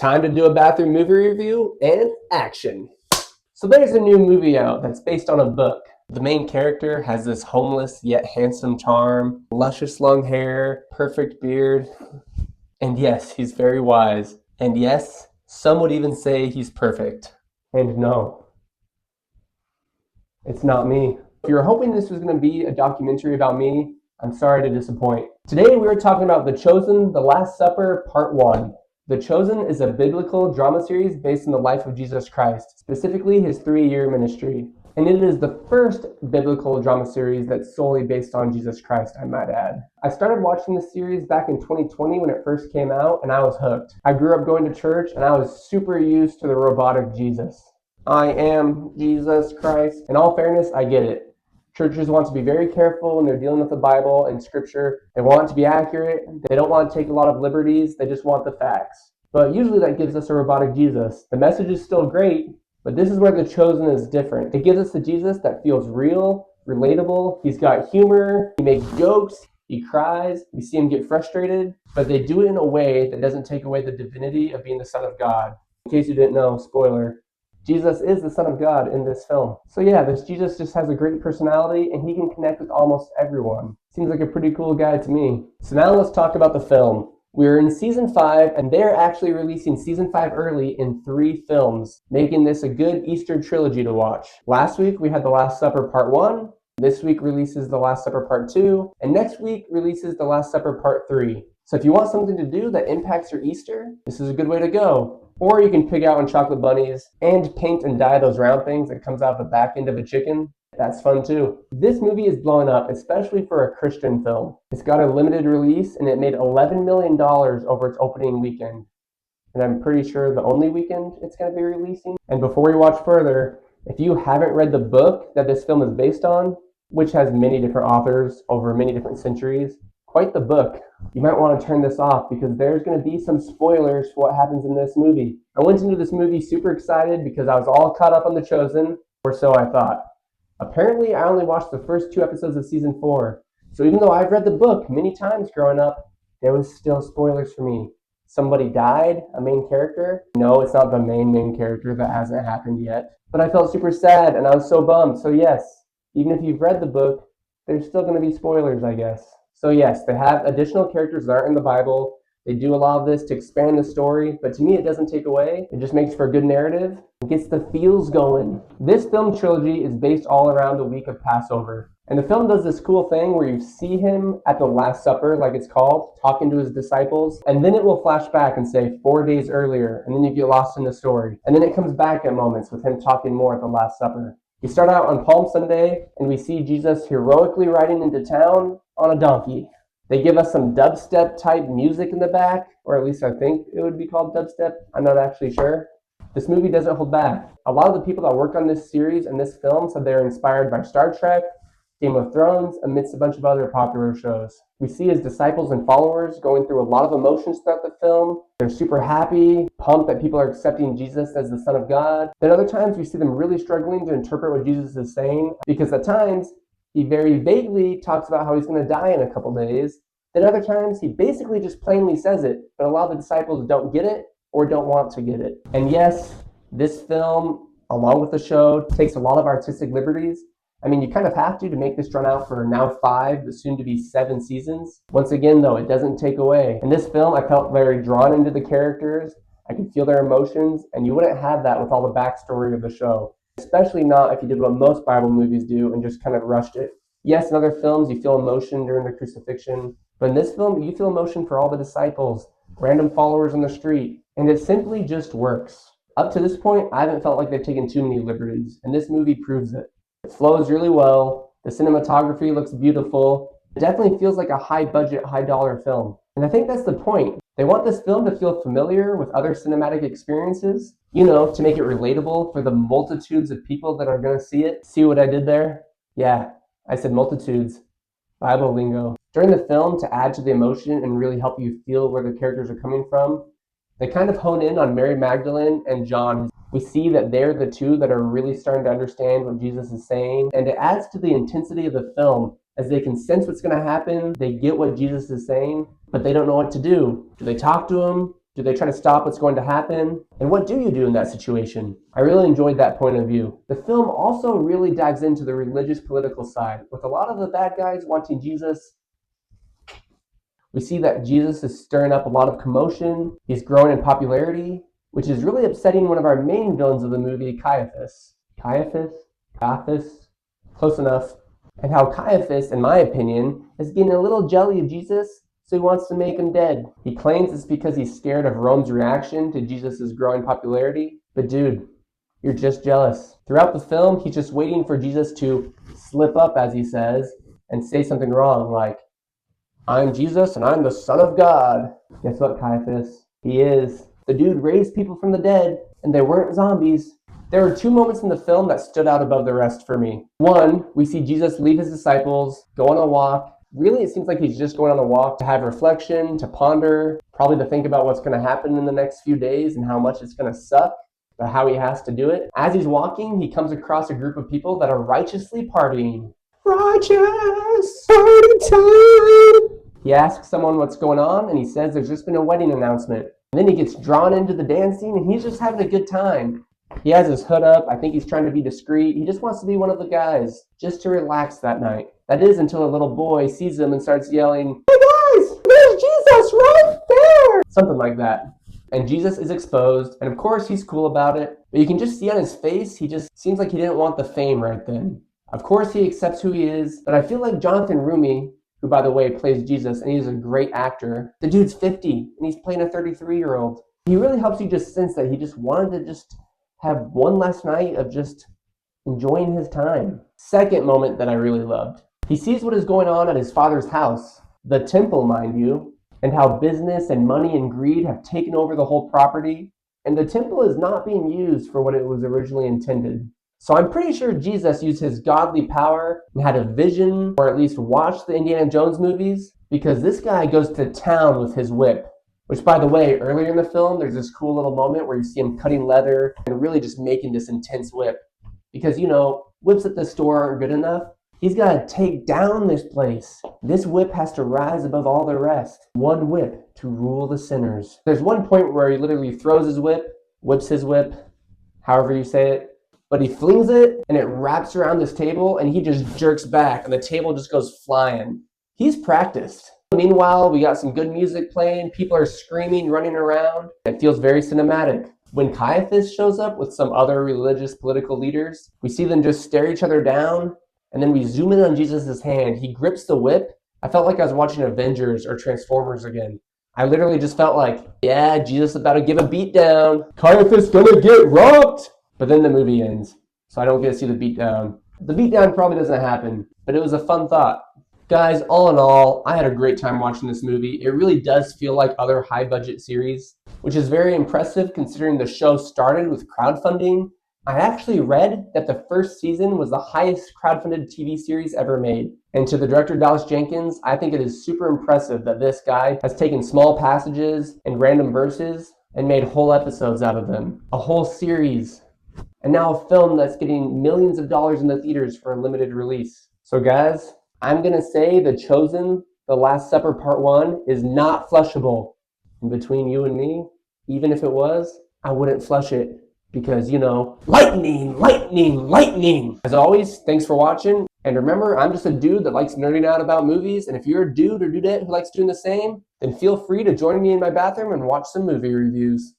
Time to do a bathroom movie review and action. So there's a new movie out that's based on a book. The main character has this homeless yet handsome charm, luscious long hair, perfect beard, and yes, he's very wise. And yes, some would even say he's perfect. And no, it's not me. If you were hoping this was going to be a documentary about me, I'm sorry to disappoint. Today we are talking about The Chosen, The Last Supper, Part 1. The Chosen is a biblical drama series based on the life of Jesus Christ, specifically his 3-year ministry. And it is the first biblical drama series that's solely based on Jesus Christ, I might add. I started watching this series back in 2020 when it first came out, and I was hooked. I grew up going to church, and I was super used to the robotic Jesus. I am Jesus Christ. In all fairness, I get it. Churches want to be very careful when they're dealing with the Bible and Scripture. They want it to be accurate. They don't want to take a lot of liberties. They just want the facts. But usually that gives us a robotic Jesus. The message is still great, but this is where The Chosen is different. It gives us a Jesus that feels real, relatable. He's got humor. He makes jokes. He cries. We see him get frustrated. But they do it in a way that doesn't take away the divinity of being the Son of God. In case you didn't know, spoiler. Jesus is the Son of God in this film. So yeah, this Jesus just has a great personality and he can connect with almost everyone. Seems like a pretty cool guy to me. So now let's talk about the film. We're in season 5 and they're actually releasing season 5 early in 3 films, making this a good Easter trilogy to watch. Last week we had The Last Supper Part 1. This week releases The Last Supper Part 2. And next week releases The Last Supper Part 3. So if you want something to do that impacts your Easter, this is a good way to go. Or you can pig out on chocolate bunnies and paint and dye those round things that comes out the back end of a chicken. That's fun too. This movie is blowing up, especially for a Christian film. It's got a limited release and it made $11 million over its opening weekend. And I'm pretty sure the only weekend it's going to be releasing. And before we watch further, if you haven't read the book that this film is based on, which has many different authors over many different centuries, quite the book, you might want to turn this off because there's going to be some spoilers for what happens in this movie. I went into this movie super excited because I was all caught up on The Chosen, or so I thought. Apparently, I only watched the first 2 episodes of season 4. So even though I've read the book many times growing up, there was still spoilers for me. Somebody died, a main character. No, it's not the main character. That hasn't happened yet. But I felt super sad and I was so bummed. So yes, even if you've read the book, there's still going to be spoilers, I guess. So yes, they have additional characters that aren't in the Bible. They do a lot of this to expand the story, but to me it doesn't take away. It just makes for a good narrative. It gets the feels going. This film trilogy is based all around the week of Passover. And the film does this cool thing where you see him at the Last Supper, like it's called, talking to his disciples, and then it will flash back and say 4 days earlier, and then you get lost in the story. And then it comes back at moments with him talking more at the Last Supper. We start out on Palm Sunday, and we see Jesus heroically riding into town on a donkey. They give us some dubstep type music in the back, or at least I think it would be called dubstep. I'm not actually sure. This movie doesn't hold back. A lot of the people that worked on this series and this film said they're inspired by Star Trek, Game of Thrones, amidst a bunch of other popular shows. We see his disciples and followers going through a lot of emotions throughout the film. They're super happy, pumped that people are accepting Jesus as the Son of God. Then other times we see them really struggling to interpret what Jesus is saying, because at times he very vaguely talks about how he's going to die in a couple days. Then other times he basically just plainly says it, but a lot of the disciples don't get it or don't want to get it. And yes, this film, along with the show, takes a lot of artistic liberties. I mean, you kind of have to make this run out for now 5, but soon to be 7 seasons. Once again, though, it doesn't take away. In this film, I felt very drawn into the characters. I could feel their emotions, and you wouldn't have that with all the backstory of the show. Especially not if you did what most Bible movies do and just kind of rushed it. Yes, in other films, you feel emotion during the crucifixion, but in this film, you feel emotion for all the disciples, random followers on the street, and it simply just works. Up to this point, I haven't felt like they've taken too many liberties, and this movie proves it. It flows really well. The cinematography looks beautiful. It definitely feels like a high-budget, high-dollar film. And I think that's the point. They want this film to feel familiar with other cinematic experiences, to make it relatable for the multitudes of people that are going to see it. See what I did there? Yeah, I said multitudes. Bible lingo. During the film, to add to the emotion and really help you feel where the characters are coming from, they kind of hone in on Mary Magdalene and John. We see that they're the two that are really starting to understand what Jesus is saying, and it adds to the intensity of the film as they can sense what's going to happen. They get what Jesus is saying, but they don't know what to do. Do they talk to him? Do they try to stop what's going to happen? And what do you do in that situation? I really enjoyed that point of view. The film also really dives into the religious political side, with a lot of the bad guys wanting Jesus. We see that Jesus is stirring up a lot of commotion. He's growing in popularity, which is really upsetting one of our main villains of the movie, Caiaphas. Caiaphas? Close enough. And how Caiaphas, in my opinion, is getting a little jelly of Jesus, so he wants to make him dead. He claims it's because he's scared of Rome's reaction to Jesus' growing popularity. But dude, you're just jealous. Throughout the film, he's just waiting for Jesus to slip up, as he says, and say something wrong, like, I'm Jesus and I'm the Son of God. Guess what, Caiaphas? He is. The dude raised people from the dead, and they weren't zombies. There were two moments in the film that stood out above the rest for me. One, we see Jesus leave his disciples, go on a walk. Really, it seems like he's just going on a walk to have reflection, to ponder, probably to think about what's going to happen in the next few days and how much it's going to suck, but how he has to do it. As he's walking, he comes across a group of people that are righteously partying. Righteous party time! He asks someone what's going on, and he says there's just been a wedding announcement. And then he gets drawn into the dancing, and he's just having a good time. He has his hood up. I think he's trying to be discreet. He just wants to be one of the guys, just to relax that night. That is until a little boy sees him and starts yelling, "Hey guys, there's Jesus right there!" Something like that. And Jesus is exposed, and of course he's cool about it. But you can just see on his face, he just seems like he didn't want the fame right then. Of course he accepts who he is, but I feel like Jonathan Rumi, who by the way plays Jesus, and he's a great actor, the dude's 50, and he's playing a 33-year-old. He really helps you just sense that he just wanted to just have one last night of just enjoying his time. Second moment that I really loved. He sees what is going on at his father's house, the temple, mind you, and how business and money and greed have taken over the whole property, and the temple is not being used for what it was originally intended. So I'm pretty sure Jesus used his godly power and had a vision, or at least watched the Indiana Jones movies, because this guy goes to town with his whip. Which, by the way, earlier in the film, there's this cool little moment where you see him cutting leather and really just making this intense whip. Because, you know, whips at the store aren't good enough. He's got to take down this place. This whip has to rise above all the rest. One whip to rule the sinners. There's one point where he literally throws his whip, whips his whip, however you say it, but he flings it and it wraps around this table and he just jerks back and the table just goes flying. He's practiced. Meanwhile, we got some good music playing. People are screaming, running around. It feels very cinematic. When Caiaphas shows up with some other religious political leaders, we see them just stare each other down, and then we zoom in on Jesus' hand. He grips the whip. I felt like I was watching Avengers or Transformers again. I literally just felt like, yeah, Jesus is about to give a beatdown. Caiaphas gonna get robbed! But then the movie ends, so I don't get to see the beatdown. The beatdown probably doesn't happen, but it was a fun thought. Guys, all in all, I had a great time watching this movie. It really does feel like other high-budget series, which is very impressive considering the show started with crowdfunding. I actually read that the first season was the highest crowdfunded TV series ever made. And to the director, Dallas Jenkins, I think it is super impressive that this guy has taken small passages and random verses and made whole episodes out of them. A whole series. And now a film that's getting millions of dollars in the theaters for a limited release. So guys, I'm going to say The Chosen, The Last Supper Part 1 is not flushable. And between you and me, even if it was, I wouldn't flush it. Because, you know, lightning, lightning, lightning. As always, thanks for watching. And remember, I'm just a dude that likes nerding out about movies. And if you're a dude or dudette who likes doing the same, then feel free to join me in my bathroom and watch some movie reviews.